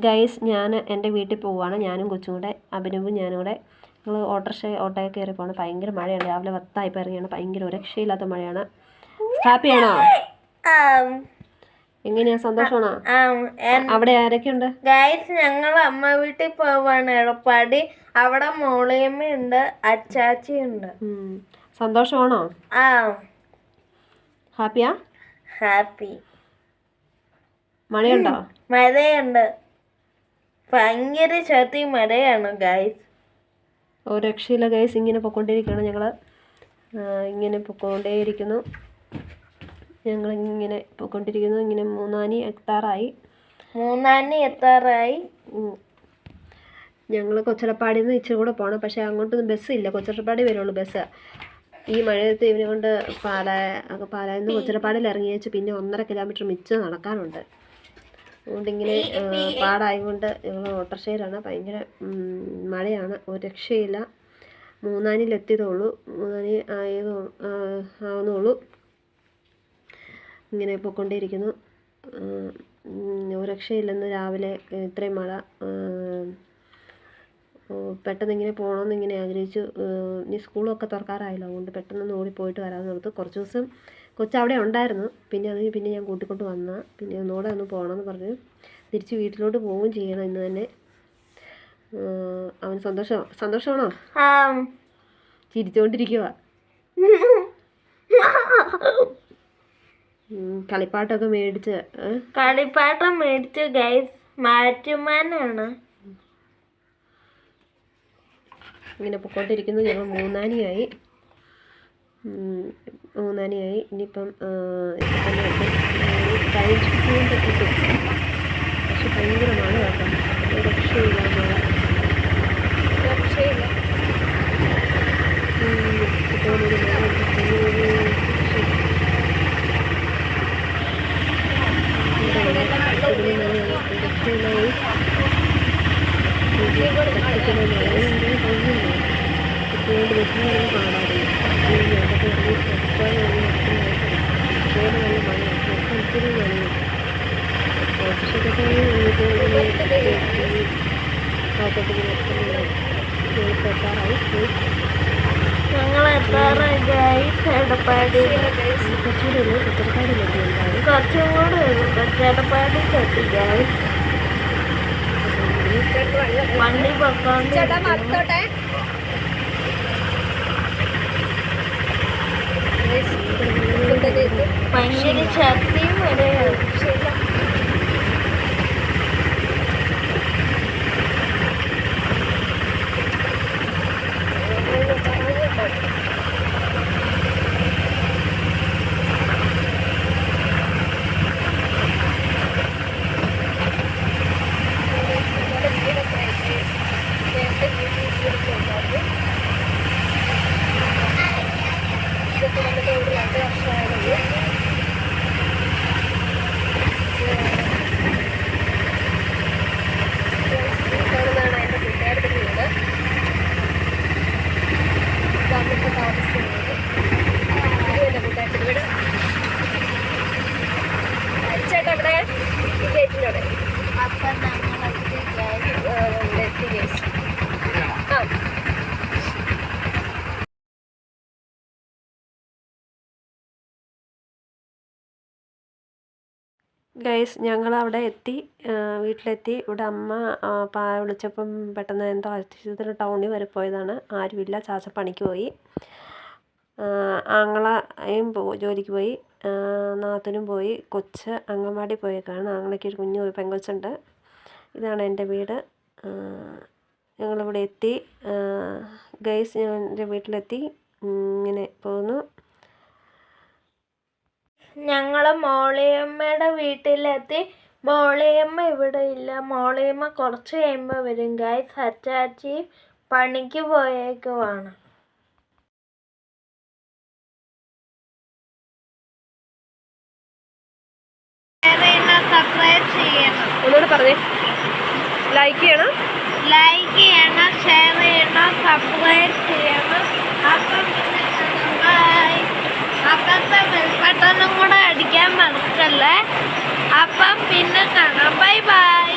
Guys ഞാൻ എൻ്റെ വീട്ടിൽ പോവുകയാണ്. ഞാനും കൊച്ചും കൂടെ, അഭിനവും ഞാനും കൂടെ. ഞങ്ങൾ ഓട്ടോയിൽ കയറി പോകണം. ഭയങ്കര മഴയാണ്. രാവിലെ 10 ഇറങ്ങിയാണ്. ഭയങ്കര ഒരു രക്ഷയില്ലാത്ത മഴയാണ്. ഹാപ്പിയാണോ? എങ്ങനെയാ, സന്തോഷമാണോ? അവിടെ ആരൊക്കെയുണ്ട്? ഗൈസ് ഞങ്ങൾ അമ്മ വീട്ടിൽ പോവാണ് എടപ്പാടി. അവിടെ മോളിയമ്മയുണ്ട്, അച്ചാച്ചിയുണ്ട്. സന്തോഷമാണോ? ഹാപ്പിയാ? ഹാപ്പി. മഴയുണ്ടോ? മഴയുണ്ട്, ഭയങ്കര ശക്തി മഴയാണ് ഗൈസ്. ഒരു രക്ഷയില്ല ഗൈസ്. ഇങ്ങനെ പൊയ്ക്കൊണ്ടിരിക്കുകയാണ് ഞങ്ങൾ. ഇങ്ങനെ പൊയ്ക്കൊണ്ടേയിരിക്കുന്നു. ഞങ്ങളിങ്ങനെ പോയിക്കൊണ്ടിരിക്കുന്നു. ഇങ്ങനെ മൂന്നാനി എത്താറായി. ഞങ്ങൾ കൊച്ചടപ്പാടിയിൽ നിന്ന് ഇച്ചിരി കൂടെ പോകണം. പക്ഷേ അങ്ങോട്ടൊന്നും ബസ്സില്ല. കൊച്ചടപ്പാടി വരുള്ളൂ ബസ്. ഈ മഴയത്ത് ഇവനെ കൊണ്ട് പാലായിൽ നിന്ന് കൊച്ചടപ്പാടിയിൽ ഇറങ്ങി വെച്ച് പിന്നെ 1.5 കിലോമീറ്റർ മിച്ചം നടക്കാനുണ്ട്. അതുകൊണ്ടിങ്ങനെ പാടായതുകൊണ്ട് ഞങ്ങൾ ഓട്ടോറിക്ഷയിലാണ്. ഭയങ്കര മഴയാണ്, ഒരു രക്ഷയില്ല. മൂന്നാനിലെത്തിയതുള്ളൂ, മൂന്നാനി ആവുന്നുള്ളൂ. ഇങ്ങനെ പോയിക്കൊണ്ടേയിരിക്കുന്നു. ഒരു രക്ഷയില്ലെന്ന്. രാവിലെ ഇത്രയും മഴ. പെട്ടെന്ന് ഇങ്ങനെ പോകണമെന്ന് ഇങ്ങനെ ആഗ്രഹിച്ചു. ഇനി സ്കൂളൊക്കെ തുറക്കാറായല്ലോ, അതുകൊണ്ട് പെട്ടെന്ന് ഓടിപ്പോയിട്ട് വരാമെന്ന് ഓർത്ത്. കുറച്ച് ദിവസം കൊച്ചവിടെ ഉണ്ടായിരുന്നു. പിന്നെ ഞാൻ കൂട്ടിക്കൊണ്ട് പിന്നെ ഒന്നുകൂടെ ഒന്ന് പോകണമെന്ന് പറഞ്ഞ് തിരിച്ച് വീട്ടിലോട്ട് പോവുകയും ചെയ്യണം ഇന്ന് തന്നെ. അവൻ സന്തോഷമാണോ? ചിരിച്ചുകൊണ്ടിരിക്കുക. കളിപ്പാട്ടം മേടിച്ച് ഗൈസ്. മാറ്റുമാനാണ്. ഇങ്ങനെ പൊക്കോണ്ടിരിക്കുന്നു. ഞങ്ങൾ മൂന്നാനിയായി. ഇനിയിപ്പം കിട്ടും. പക്ഷെ ഭയങ്കര മഴ കേട്ടോ, രക്ഷയില്ല. ഞങ്ങൾ എത്താറായി ഗൈസ്. എടപ്പാടി കുറച്ചും കൂടെ എടപ്പാടിക്ക് ഗൈസ്. വണ്ടി പൊക്കോണ്ട് ഭയങ്കര ശക്തിയും വരെയാണ്. ഗൈസ് ഞങ്ങൾ അവിടെ വീട്ടിലെത്തി. ഇവിടെ അമ്മ വിളിച്ചപ്പം പെട്ടെന്ന് എന്തോ ആവശ്യത്തിന് ടൗണിൽ വരെ പോയതാണ്. ആരുമില്ല, ചാച്ച പണിക്ക് പോയി. ആങ്ങളയും ജോലിക്ക് പോയി. നാത്തനും പോയി. കൊച്ച് അംഗൻവാടി പോയേക്കാണ്. ആങ്ങളയ്ക്ക് ഒരു കുഞ്ഞു പെങ്കൊച്ചുണ്ട്. ഇതാണ് എൻ്റെ വീട്. ഞങ്ങളിവിടെ എത്തി ഗൈസ്. ഞാൻ എൻ്റെ വീട്ടിലെത്തി. ഇങ്ങനെ പോകുന്നു. ഞങ്ങൾ മോളിയമ്മയുടെ വീട്ടിലെത്തി. മോളിയമ്മ ഇവിടെ ഇല്ല. മോളിയമ്മ കുറച്ച് കഴിയുമ്പോൾ വരും ഗൈസ്. അച്ചാച്ചി പണിക്ക് പോയേക്കുവാണ്. സബ്സ്ക്രൈബ് ചെയ്യണം. ഒന്നുകൂടെ പറഞ്ഞേ. ലൈക്ക് ചെയ്യണം, ഷെയർ ചെയ്യണം, സബ്സ്ക്രൈബ് ചെയ്യണം. അപ്പം അപ്പത്തെ ബെൽബട്ടണും കൂടെ അടിക്കാൻ മറക്കല്ലേ. അപ്പം പിന്നെ കാണാം. Bye bye.